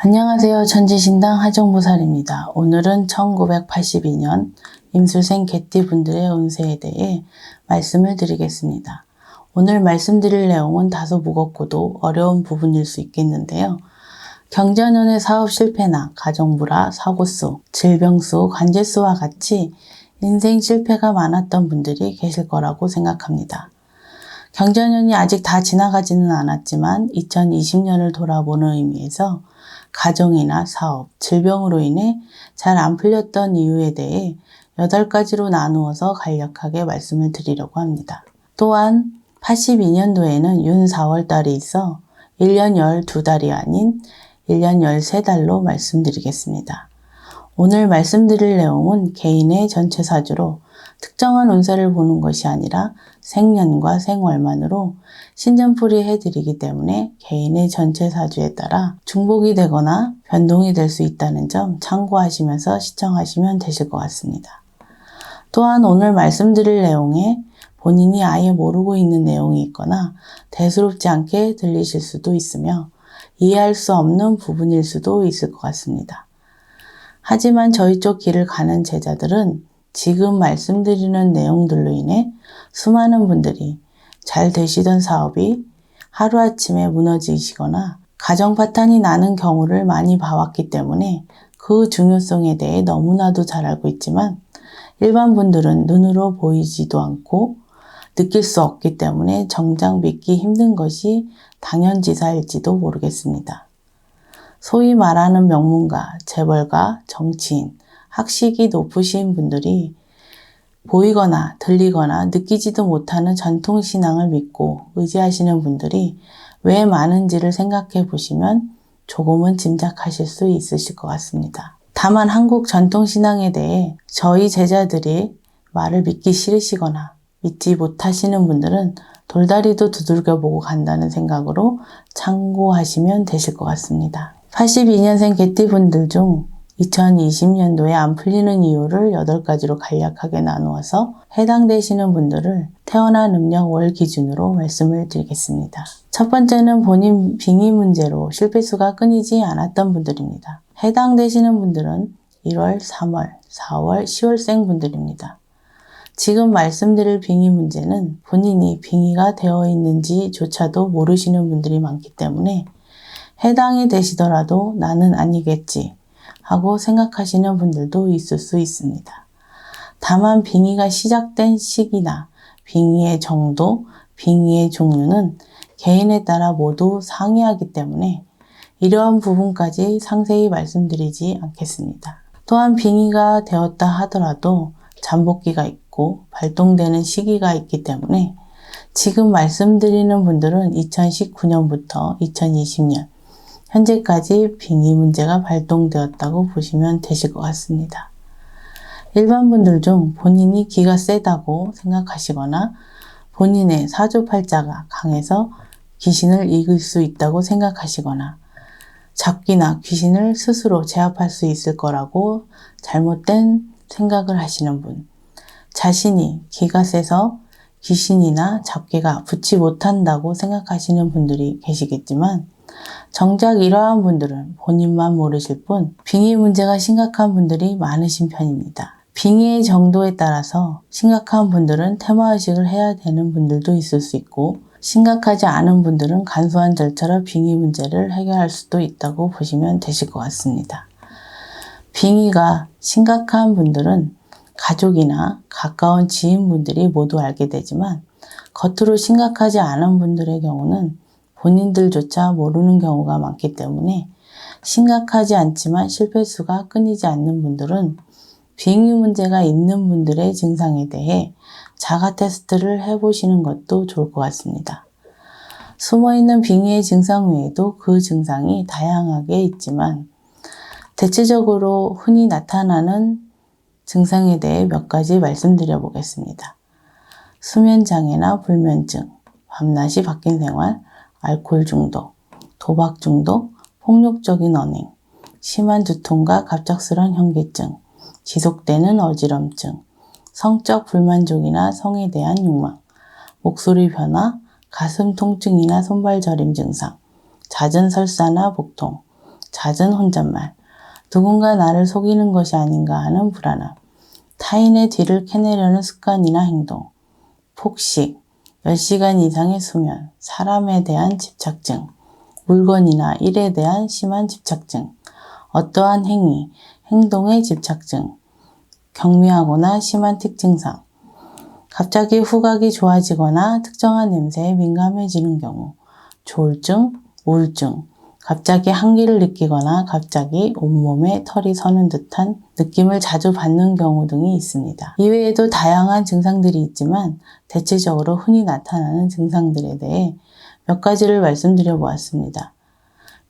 안녕하세요. 천지신당 하정보살입니다. 오늘은 1982년 임술생 개띠분들의 운세에 대해 말씀을 드리겠습니다. 오늘 말씀드릴 내용은 다소 무겁고도 어려운 부분일 수 있겠는데요. 경자년의 사업 실패나 가정불화, 사고수, 질병수, 관제수와 같이 인생 실패가 많았던 분들이 계실 거라고 생각합니다. 경자년이 아직 다 지나가지는 않았지만 2020년을 돌아보는 의미에서 가정이나 사업, 질병으로 인해 잘 안 풀렸던 이유에 대해 8가지로 나누어서 간략하게 말씀을 드리려고 합니다. 또한 82년도에는 윤 4월달이 있어 1년 12달이 아닌 1년 13달로 말씀드리겠습니다. 오늘 말씀드릴 내용은 개인의 전체 사주로 특정한 운세를 보는 것이 아니라 생년과 생월만으로 신점풀이 해드리기 때문에 개인의 전체 사주에 따라 중복이 되거나 변동이 될 수 있다는 점 참고하시면서 시청하시면 되실 것 같습니다. 또한 오늘 말씀드릴 내용에 본인이 아예 모르고 있는 내용이 있거나 대수롭지 않게 들리실 수도 있으며 이해할 수 없는 부분일 수도 있을 것 같습니다. 하지만 저희 쪽 길을 가는 제자들은 지금 말씀드리는 내용들로 인해 수많은 분들이 잘 되시던 사업이 하루아침에 무너지시거나 가정 파탄이 나는 경우를 많이 봐왔기 때문에 그 중요성에 대해 너무나도 잘 알고 있지만 일반 분들은 눈으로 보이지도 않고 느낄 수 없기 때문에 정작 믿기 힘든 것이 당연지사일지도 모르겠습니다. 소위 말하는 명문가, 재벌가, 정치인, 학식이 높으신 분들이 보이거나 들리거나 느끼지도 못하는 전통신앙을 믿고 의지하시는 분들이 왜 많은지를 생각해 보시면 조금은 짐작하실 수 있으실 것 같습니다. 다만 한국 전통신앙에 대해 저희 제자들이 말을 믿기 싫으시거나 믿지 못하시는 분들은 돌다리도 두들겨 보고 간다는 생각으로 참고하시면 되실 것 같습니다. 82년생 개띠분들 중 2020년도에 안 풀리는 이유를 8가지로 간략하게 나누어서 해당되시는 분들을 태어난 음력 월 기준으로 말씀을 드리겠습니다. 첫 번째는 본인 빙의 문제로 실패수가 끊이지 않았던 분들입니다. 해당되시는 분들은 1월, 3월, 4월, 10월생 분들입니다. 지금 말씀드릴 빙의 문제는 본인이 빙의가 되어 있는지조차도 모르시는 분들이 많기 때문에 해당이 되시더라도 나는 아니겠지 하고 생각하시는 분들도 있을 수 있습니다. 다만 빙의가 시작된 시기나 빙의의 정도, 빙의의 종류는 개인에 따라 모두 상이하기 때문에 이러한 부분까지 상세히 말씀드리지 않겠습니다. 또한 빙의가 되었다 하더라도 잠복기가 있고 발동되는 시기가 있기 때문에 지금 말씀드리는 분들은 2019년부터 2020년 현재까지 빙의 문제가 발동되었다고 보시면 되실 것 같습니다. 일반 분들 중 본인이 기가 세다고 생각하시거나 본인의 사주팔자가 강해서 귀신을 이길 수 있다고 생각하시거나 잡귀나 귀신을 스스로 제압할 수 있을 거라고 잘못된 생각을 하시는 분, 자신이 기가 세서 귀신이나 잡귀가 붙지 못한다고 생각하시는 분들이 계시겠지만 정작 이러한 분들은 본인만 모르실 뿐 빙의 문제가 심각한 분들이 많으신 편입니다. 빙의의 정도에 따라서 심각한 분들은 태마의식을 해야 되는 분들도 있을 수 있고 심각하지 않은 분들은 간소한 절차로 빙의 문제를 해결할 수도 있다고 보시면 되실 것 같습니다. 빙의가 심각한 분들은 가족이나 가까운 지인분들이 모두 알게 되지만 겉으로 심각하지 않은 분들의 경우는 본인들조차 모르는 경우가 많기 때문에 심각하지 않지만 실패수가 끊이지 않는 분들은 빙의 문제가 있는 분들의 증상에 대해 자가 테스트를 해보시는 것도 좋을 것 같습니다. 숨어있는 빙의의 증상 외에도 그 증상이 다양하게 있지만 대체적으로 흔히 나타나는 증상에 대해 몇 가지 말씀드려 보겠습니다. 수면장애나 불면증, 밤낮이 바뀐 생활, 알코올 중독, 도박 중독, 폭력적인 언행, 심한 두통과 갑작스런 현기증, 지속되는 어지럼증, 성적 불만족이나 성에 대한 욕망, 목소리 변화, 가슴 통증이나 손발 저림 증상, 잦은 설사나 복통, 잦은 혼잣말, 누군가 나를 속이는 것이 아닌가 하는 불안함, 타인의 뒤를 캐내려는 습관이나 행동, 폭식, 10시간 이상의 수면, 사람에 대한 집착증, 물건이나 일에 대한 심한 집착증, 어떠한 행위, 행동의 집착증, 경미하거나 심한 특징상, 갑자기 후각이 좋아지거나 특정한 냄새에 민감해지는 경우, 조울증, 우울증, 갑자기 한기를 느끼거나 갑자기 온몸에 털이 서는 듯한 느낌을 자주 받는 경우 등이 있습니다. 이외에도 다양한 증상들이 있지만 대체적으로 흔히 나타나는 증상들에 대해 몇 가지를 말씀드려 보았습니다.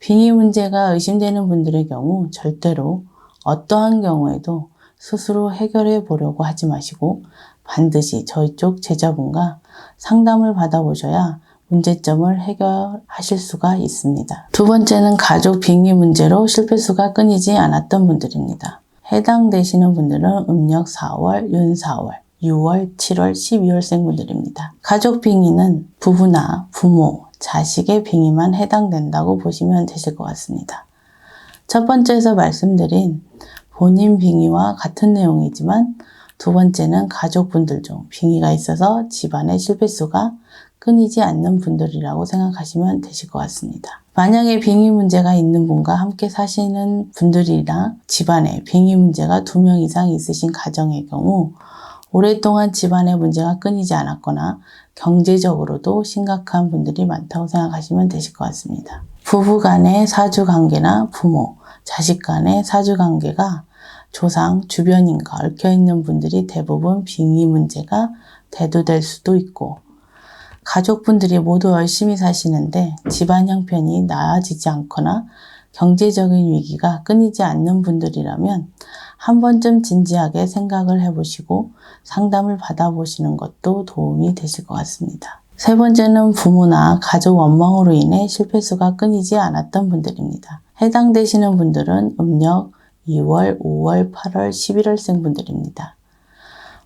빙의 문제가 의심되는 분들의 경우 절대로 어떠한 경우에도 스스로 해결해 보려고 하지 마시고 반드시 저희 쪽 제자분과 상담을 받아보셔야 문제점을 해결하실 수가 있습니다. 두 번째는 가족 빙의 문제로 실패수가 끊이지 않았던 분들입니다. 해당되시는 분들은 음력 4월, 윤 4월, 6월, 7월, 12월생 분들입니다. 가족 빙의는 부부나 부모, 자식의 빙의만 해당된다고 보시면 되실 것 같습니다. 첫 번째에서 말씀드린 본인 빙의와 같은 내용이지만 두 번째는 가족분들 중 빙의가 있어서 집안의 실패수가 끊이지 않는 분들이라고 생각하시면 되실 것 같습니다. 만약에 빙의 문제가 있는 분과 함께 사시는 분들이나 집안에 빙의 문제가 2명 이상 있으신 가정의 경우 오랫동안 집안의 문제가 끊이지 않았거나 경제적으로도 심각한 분들이 많다고 생각하시면 되실 것 같습니다. 부부 간의 사주관계나 부모, 자식 간의 사주관계가 조상, 주변인과 얽혀있는 분들이 대부분 빙의 문제가 대두될 수도 있고 가족분들이 모두 열심히 사시는데 집안 형편이 나아지지 않거나 경제적인 위기가 끊이지 않는 분들이라면 한 번쯤 진지하게 생각을 해보시고 상담을 받아보시는 것도 도움이 되실 것 같습니다. 세 번째는 부모나 가족 원망으로 인해 실패수가 끊이지 않았던 분들입니다. 해당되시는 분들은 음력 2월, 5월, 8월, 11월생 분들입니다.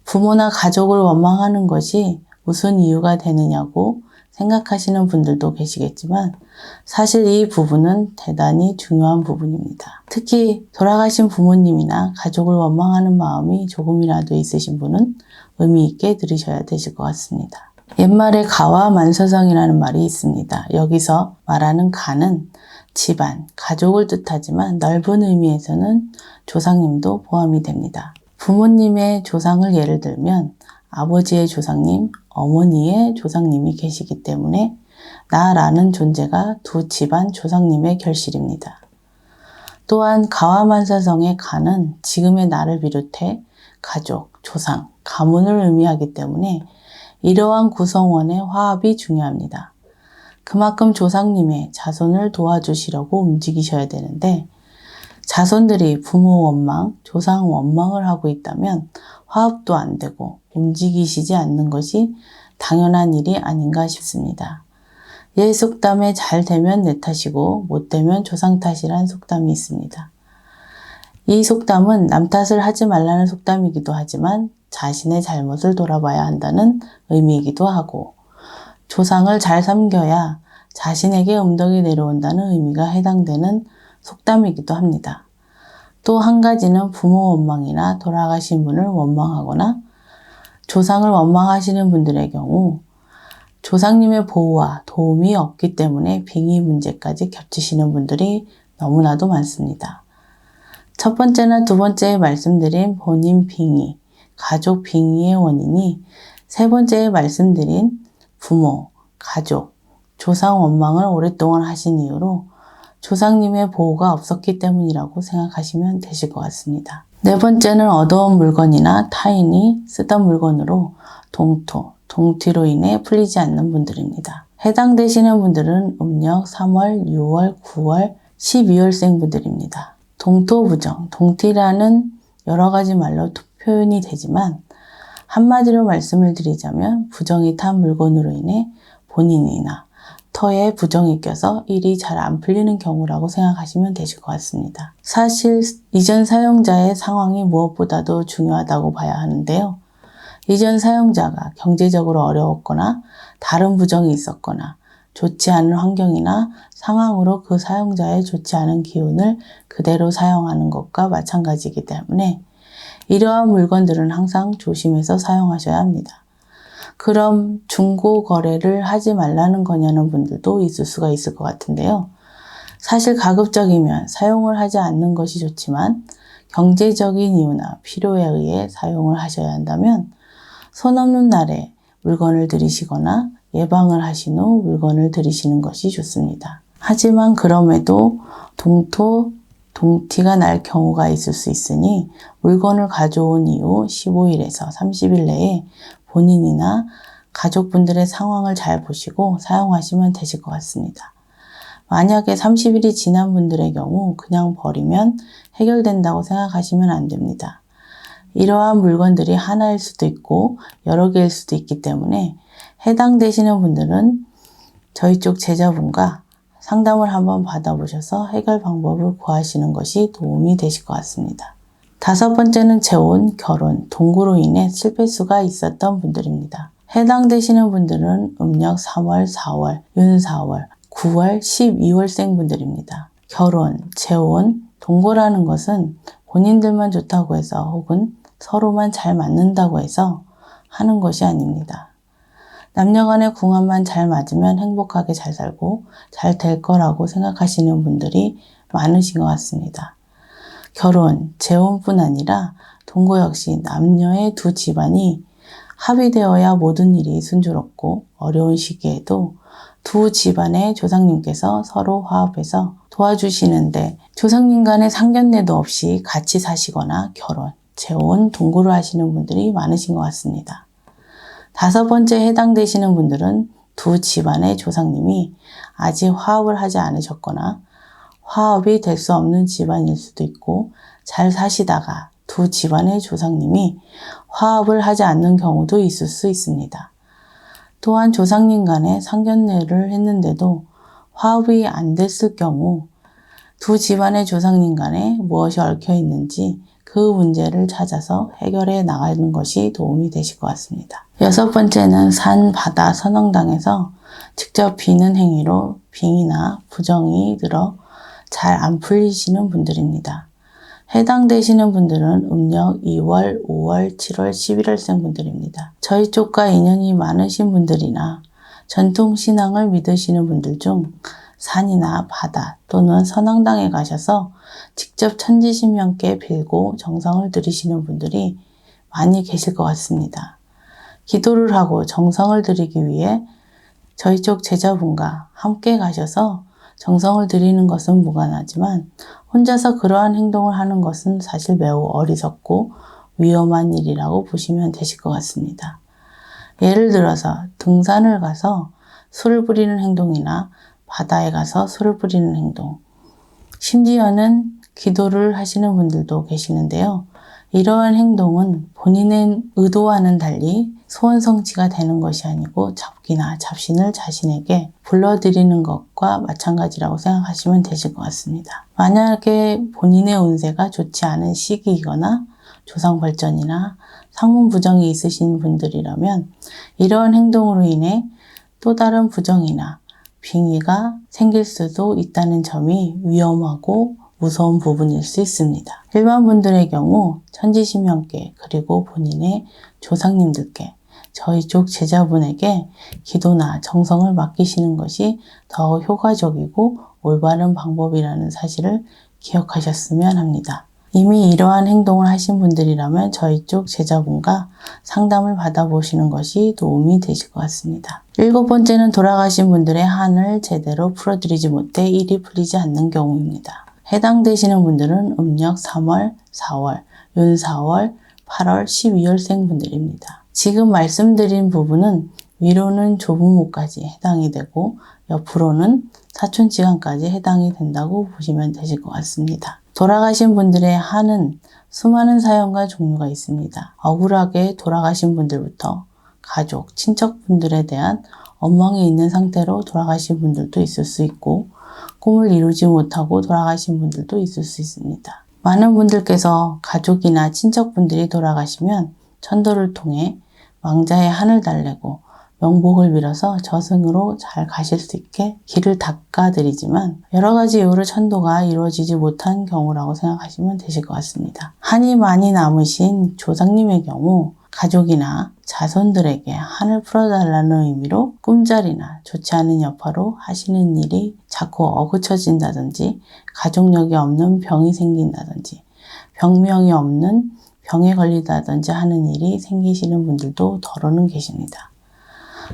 부모나 가족을 원망하는 것이 무슨 이유가 되느냐고 생각하시는 분들도 계시겠지만 사실 이 부분은 대단히 중요한 부분입니다. 특히 돌아가신 부모님이나 가족을 원망하는 마음이 조금이라도 있으신 분은 의미 있게 들으셔야 되실 것 같습니다. 옛말에 가와 만서성이라는 말이 있습니다. 여기서 말하는 가는 집안, 가족을 뜻하지만 넓은 의미에서는 조상님도 포함이 됩니다. 부모님의 조상을 예를 들면 아버지의 조상님, 어머니의 조상님이 계시기 때문에 나라는 존재가 두 집안 조상님의 결실입니다. 또한 가와만사성의 가는 지금의 나를 비롯해 가족, 조상, 가문을 의미하기 때문에 이러한 구성원의 화합이 중요합니다. 그만큼 조상님의 자손을 도와주시려고 움직이셔야 되는데 자손들이 부모 원망, 조상 원망을 하고 있다면 화합도 안 되고 움직이시지 않는 것이 당연한 일이 아닌가 싶습니다. 옛 속담에 잘 되면 내 탓이고 못 되면 조상 탓이란 속담이 있습니다. 이 속담은 남 탓을 하지 말라는 속담이기도 하지만 자신의 잘못을 돌아봐야 한다는 의미이기도 하고 조상을 잘 섬겨야 자신에게 음덕이 내려온다는 의미가 해당되는 속담이기도 합니다. 또 한 가지는 부모 원망이나 돌아가신 분을 원망하거나 조상을 원망하시는 분들의 경우 조상님의 보호와 도움이 없기 때문에 빙의 문제까지 겹치시는 분들이 너무나도 많습니다. 첫 번째나 두 번째에 말씀드린 본인 빙의, 가족 빙의의 원인이 세 번째에 말씀드린 부모, 가족, 조상 원망을 오랫동안 하신 이유로 조상님의 보호가 없었기 때문이라고 생각하시면 되실 것 같습니다. 네 번째는 얻어온 물건이나 타인이 쓰던 물건으로 동토, 동티로 인해 풀리지 않는 분들입니다. 해당되시는 분들은 음력 3월, 6월, 9월, 12월생 분들입니다. 동토부정, 동티라는 여러 가지 말로 표현이 되지만 한마디로 말씀을 드리자면 부정이 탄 물건으로 인해 본인이나 터에 부정이 껴서 일이 잘 안 풀리는 경우라고 생각하시면 되실 것 같습니다. 사실 이전 사용자의 상황이 무엇보다도 중요하다고 봐야 하는데요. 이전 사용자가 경제적으로 어려웠거나 다른 부정이 있었거나 좋지 않은 환경이나 상황으로 그 사용자의 좋지 않은 기운을 그대로 사용하는 것과 마찬가지이기 때문에 이러한 물건들은 항상 조심해서 사용하셔야 합니다. 그럼 중고 거래를 하지 말라는 거냐는 분들도 있을 수가 있을 것 같은데요. 사실 가급적이면 사용을 하지 않는 것이 좋지만 경제적인 이유나 필요에 의해 사용을 하셔야 한다면 손 없는 날에 물건을 들이시거나 예방을 하신 후 물건을 들이시는 것이 좋습니다. 하지만 그럼에도 동티가 날 경우가 있을 수 있으니 물건을 가져온 이후 15일에서 30일 내에 본인이나 가족분들의 상황을 잘 보시고 사용하시면 되실 것 같습니다. 만약에 30일이 지난 분들의 경우 그냥 버리면 해결된다고 생각하시면 안 됩니다. 이러한 물건들이 하나일 수도 있고 여러 개일 수도 있기 때문에 해당되시는 분들은 저희 쪽 제자분과 상담을 한번 받아보셔서 해결 방법을 구하시는 것이 도움이 되실 것 같습니다. 5번째는 재혼, 결혼, 동거로 인해 실패수가 있었던 분들입니다. 해당되시는 분들은 음력 3월, 4월, 윤 4월, 9월, 12월생 분들입니다. 결혼, 재혼, 동거라는 것은 본인들만 좋다고 해서 혹은 서로만 잘 맞는다고 해서 하는 것이 아닙니다. 남녀 간의 궁합만 잘 맞으면 행복하게 잘 살고 잘 될 거라고 생각하시는 분들이 많으신 것 같습니다. 결혼, 재혼뿐 아니라 동거 역시 남녀의 두 집안이 합의되어야 모든 일이 순조롭고 어려운 시기에도 두 집안의 조상님께서 서로 화합해서 도와주시는데 조상님 간의 상견례도 없이 같이 사시거나 결혼, 재혼, 동거를 하시는 분들이 많으신 것 같습니다. 5번째 해당되시는 분들은 두 집안의 조상님이 아직 화합을 하지 않으셨거나 화합이 될 수 없는 집안일 수도 있고 잘 사시다가 두 집안의 조상님이 화합을 하지 않는 경우도 있을 수 있습니다. 또한 조상님 간에 상견례를 했는데도 화합이 안 됐을 경우 두 집안의 조상님 간에 무엇이 얽혀 있는지 그 문제를 찾아서 해결해 나가는 것이 도움이 되실 것 같습니다. 6번째는 산, 바다, 선왕당에서 직접 비는 행위로 빙이나 부정이 들어 잘 안 풀리시는 분들입니다. 해당되시는 분들은 음력 2월, 5월, 7월, 11월생 분들입니다. 저희 쪽과 인연이 많으신 분들이나 전통신앙을 믿으시는 분들 중 산이나 바다 또는 선왕당에 가셔서 직접 천지신명께 빌고 정성을 들이시는 분들이 많이 계실 것 같습니다. 기도를 하고 정성을 들이기 위해 저희 쪽 제자분과 함께 가셔서 정성을 들이는 것은 무관하지만 혼자서 그러한 행동을 하는 것은 사실 매우 어리석고 위험한 일이라고 보시면 되실 것 같습니다. 예를 들어서 등산을 가서 술을 부리는 행동이나 바다에 가서 술을 부리는 행동, 심지어는 기도를 하시는 분들도 계시는데요. 이러한 행동은 본인의 의도와는 달리 소원 성취가 되는 것이 아니고 잡기나 잡신을 자신에게 불러들이는 것과 마찬가지라고 생각하시면 되실 것 같습니다. 만약에 본인의 운세가 좋지 않은 시기이거나 조상벌전이나 상문 부정이 있으신 분들이라면 이러한 행동으로 인해 또 다른 부정이나 빙의가 생길 수도 있다는 점이 위험하고 무서운 부분일 수 있습니다. 일반 분들의 경우 천지신명께 그리고 본인의 조상님들께 저희 쪽 제자분에게 기도나 정성을 맡기시는 것이 더 효과적이고 올바른 방법이라는 사실을 기억하셨으면 합니다. 이미 이러한 행동을 하신 분들이라면 저희 쪽 제자분과 상담을 받아보시는 것이 도움이 되실 것 같습니다. 7번째는 돌아가신 분들의 한을 제대로 풀어드리지 못해 일이 풀리지 않는 경우입니다. 해당되시는 분들은 음력 3월, 4월, 윤 4월, 8월, 12월생 분들입니다. 지금 말씀드린 부분은 위로는 조부모까지 해당이 되고 옆으로는 사촌지간까지 해당이 된다고 보시면 되실 것 같습니다. 돌아가신 분들의 한은 수많은 사연과 종류가 있습니다. 억울하게 돌아가신 분들부터 가족, 친척분들에 대한 원망이 있는 상태로 돌아가신 분들도 있을 수 있고 꿈을 이루지 못하고 돌아가신 분들도 있을 수 있습니다. 많은 분들께서 가족이나 친척분들이 돌아가시면 천도를 통해 망자의 한을 달래고 명복을 빌어서 저승으로 잘 가실 수 있게 길을 닦아드리지만 여러 가지 이유로 천도가 이루어지지 못한 경우라고 생각하시면 되실 것 같습니다. 한이 많이 남으신 조상님의 경우 가족이나 자손들에게 한을 풀어달라는 의미로 꿈자리나 좋지 않은 여파로 하시는 일이 자꾸 어그쳐진다든지 가족력이 없는 병이 생긴다든지 병명이 없는 병에 걸리다든지 하는 일이 생기시는 분들도 더러는 계십니다.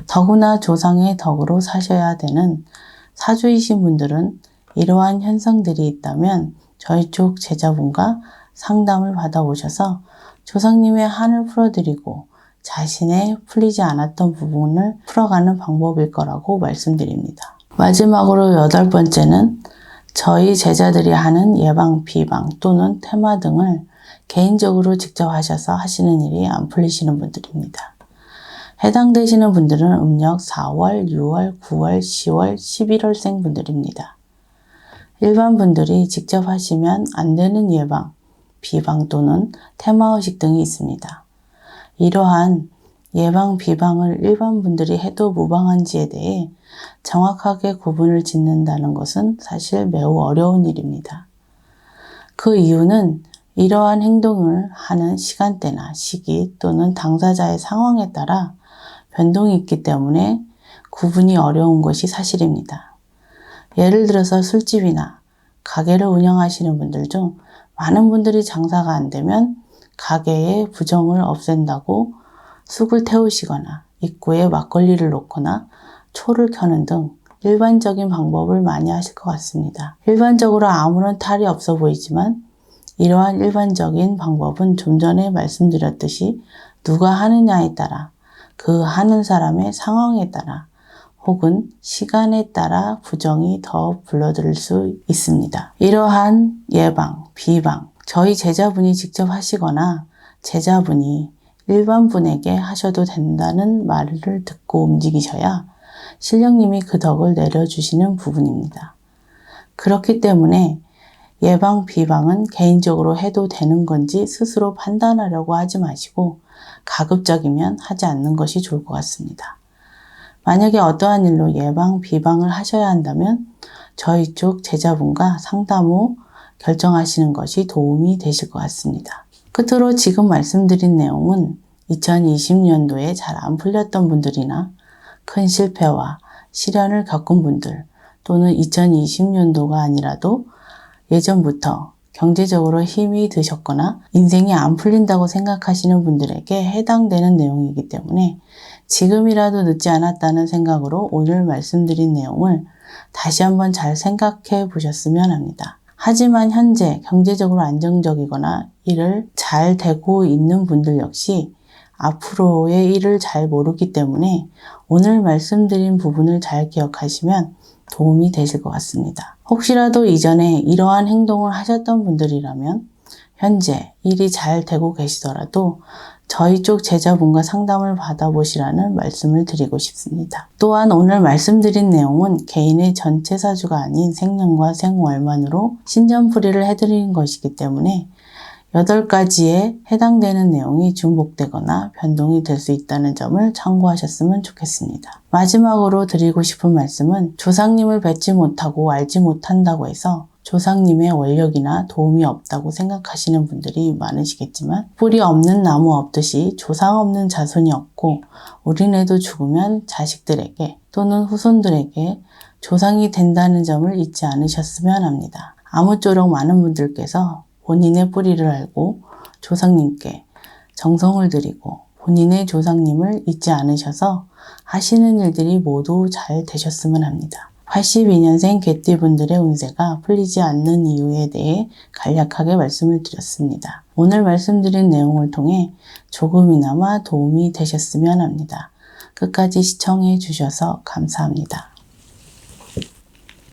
더구나 조상의 덕으로 사셔야 되는 사주이신 분들은 이러한 현상들이 있다면 저희 쪽 제자분과 상담을 받아오셔서 조상님의 한을 풀어드리고 자신의 풀리지 않았던 부분을 풀어가는 방법일 거라고 말씀드립니다. 마지막으로 8번째는 저희 제자들이 하는 예방, 비방 또는 테마 등을 개인적으로 직접 하셔서 하시는 일이 안 풀리시는 분들입니다. 해당되시는 분들은 음력 4월, 6월, 9월, 10월, 11월생 분들입니다. 일반 분들이 직접 하시면 안 되는 예방, 비방 또는 테마의식 등이 있습니다. 이러한 예방, 비방을 일반 분들이 해도 무방한지에 대해 정확하게 구분을 짓는다는 것은 사실 매우 어려운 일입니다. 그 이유는 이러한 행동을 하는 시간대나 시기 또는 당사자의 상황에 따라 변동이 있기 때문에 구분이 어려운 것이 사실입니다. 예를 들어서 술집이나 가게를 운영하시는 분들 중 많은 분들이 장사가 안 되면 가게의 부정을 없앤다고 쑥을 태우시거나 입구에 막걸리를 놓거나 초를 켜는 등 일반적인 방법을 많이 하실 것 같습니다. 일반적으로 아무런 탈이 없어 보이지만 이러한 일반적인 방법은 좀 전에 말씀드렸듯이 누가 하느냐에 따라 그 하는 사람의 상황에 따라 혹은 시간에 따라 부정이 더 불러들일 수 있습니다. 이러한 예방, 비방, 저희 제자분이 직접 하시거나 제자분이 일반 분에게 하셔도 된다는 말을 듣고 움직이셔야 신령님이 그 덕을 내려주시는 부분입니다. 그렇기 때문에 예방, 비방은 개인적으로 해도 되는 건지 스스로 판단하려고 하지 마시고 가급적이면 하지 않는 것이 좋을 것 같습니다. 만약에 어떠한 일로 예방, 비방을 하셔야 한다면 저희 쪽 제자분과 상담 후 결정하시는 것이 도움이 되실 것 같습니다. 끝으로 지금 말씀드린 내용은 2020년도에 잘 안 풀렸던 분들이나 큰 실패와 시련을 겪은 분들 또는 2020년도가 아니라도 예전부터 경제적으로 힘이 드셨거나 인생이 안 풀린다고 생각하시는 분들에게 해당되는 내용이기 때문에 지금이라도 늦지 않았다는 생각으로 오늘 말씀드린 내용을 다시 한번 잘 생각해 보셨으면 합니다. 하지만 현재 경제적으로 안정적이거나 일을 잘 되고 있는 분들 역시 앞으로의 일을 잘 모르기 때문에 오늘 말씀드린 부분을 잘 기억하시면 도움이 되실 것 같습니다. 혹시라도 이전에 이러한 행동을 하셨던 분들이라면 현재 일이 잘 되고 계시더라도 저희 쪽 제자분과 상담을 받아보시라는 말씀을 드리고 싶습니다. 또한 오늘 말씀드린 내용은 개인의 전체 사주가 아닌 생년과 생월만으로 신전풀이를 해드리는 것이기 때문에 8가지에 해당되는 내용이 중복되거나 변동이 될 수 있다는 점을 참고하셨으면 좋겠습니다. 마지막으로 드리고 싶은 말씀은 조상님을 뵙지 못하고 알지 못한다고 해서 조상님의 원력이나 도움이 없다고 생각하시는 분들이 많으시겠지만 뿌리 없는 나무 없듯이 조상 없는 자손이 없고 우리네도 죽으면 자식들에게 또는 후손들에게 조상이 된다는 점을 잊지 않으셨으면 합니다. 아무쪼록 많은 분들께서 본인의 뿌리를 알고 조상님께 정성을 들이고 본인의 조상님을 잊지 않으셔서 하시는 일들이 모두 잘 되셨으면 합니다. 82년생 개띠분들의 운세가 풀리지 않는 이유에 대해 간략하게 말씀을 드렸습니다. 오늘 말씀드린 내용을 통해 조금이나마 도움이 되셨으면 합니다. 끝까지 시청해 주셔서 감사합니다.